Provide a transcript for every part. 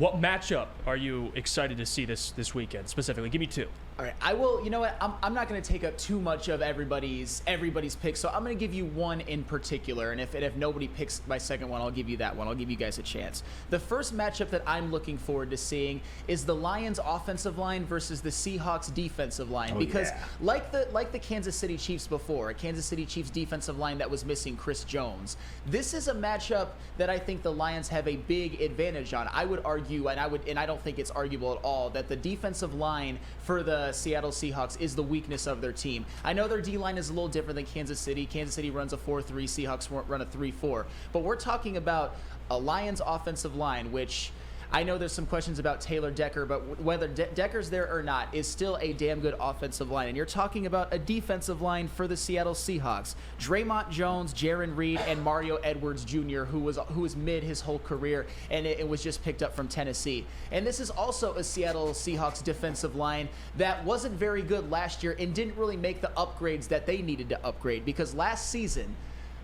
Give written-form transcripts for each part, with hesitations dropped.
What matchup are you excited to see this weekend specifically? Give me two. All right, I will. You know what? I'm not going to take up too much of everybody's picks, so I'm going to give you one in particular. And if nobody picks my second one, I'll give you that one. I'll give you guys a chance. The first matchup that I'm looking forward to seeing is the Lions' offensive line versus the Seahawks' defensive line. Because like the Kansas City Chiefs before, a Kansas City Chiefs defensive line that was missing Chris Jones. This is a matchup that I think the Lions have a big advantage on. I would argue, and I don't think it's arguable at all, that the defensive line for the Seattle Seahawks is the weakness of their team. I know their D-line is a little different than Kansas City. Kansas City runs a 4-3, Seahawks run a 3-4. But we're talking about a Lions offensive line, which I know there's some questions about Taylor Decker, but whether Decker's there or not is still a damn good offensive line. And you're talking about a defensive line for the Seattle Seahawks. Draymond Jones, Jaron Reed, and Mario Edwards Jr., who was mid his whole career, and it was just picked up from Tennessee. And this is also a Seattle Seahawks defensive line that wasn't very good last year and didn't really make the upgrades that they needed to upgrade, because last season,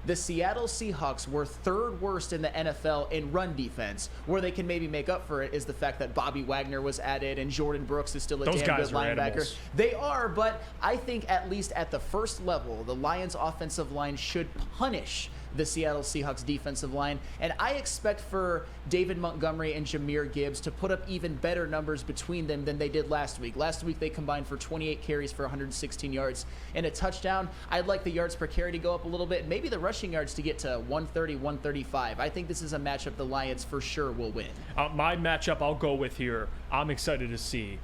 the Seattle Seahawks were third worst in the NFL in run defense. Where they can maybe make up for it is the fact that Bobby Wagner was added and Jordan Brooks is still a damn good linebacker. Animals. They are, but I think at least at the first level, the Lions offensive line should punish the Seattle Seahawks defensive line. And I expect for David Montgomery and Jahmyr Gibbs to put up even better numbers between them than they did last week. Last week they combined for 28 carries for 116 yards and a touchdown. I'd like the yards per carry to go up a little bit, and maybe the rushing yards to get to 130, 135. I think this is a matchup the Lions for sure will win. My matchup I'll go with here, I'm excited to see,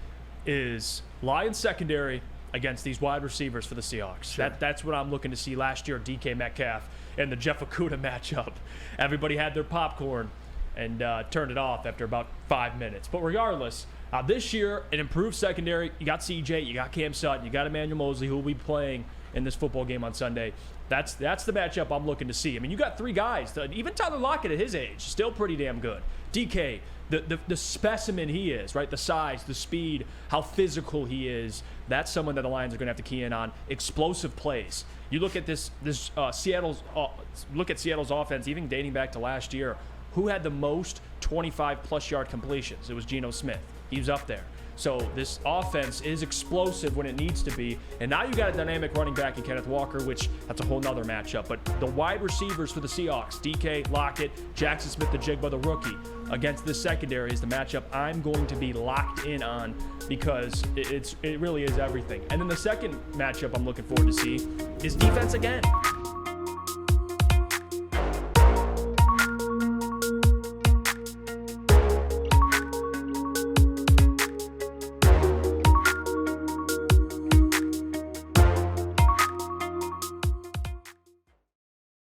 is Lions secondary against these wide receivers for the Seahawks. Sure. That's what I'm looking to see. Last year, DK Metcalf and the Jeff Okudah matchup. Everybody had their popcorn and turned it off after about 5 minutes. But regardless, this year, an improved secondary. You got CJ, you got Cam Sutton, you got Emmanuel Mosley, who will be playing in this football game on Sunday. That's the matchup I'm looking to see. I mean, you got three guys. Even Tyler Lockett at his age, still pretty damn good. DK, the specimen he is, right? The size, the speed, how physical he is. That's someone that the Lions are going to have to key in on. Explosive plays. You look at Seattle's offense, even dating back to last year. Who had the most 25-plus yard completions? It was Geno Smith. He was up there. So this offense is explosive when it needs to be. And now you got a dynamic running back in Kenneth Walker, which that's a whole nother matchup. But the wide receivers for the Seahawks, DK, Lockett, Jackson Smith-Njigba, the rookie, against this secondary is the matchup I'm going to be locked in on, because it really is everything. And then the second matchup I'm looking forward to see is defense again.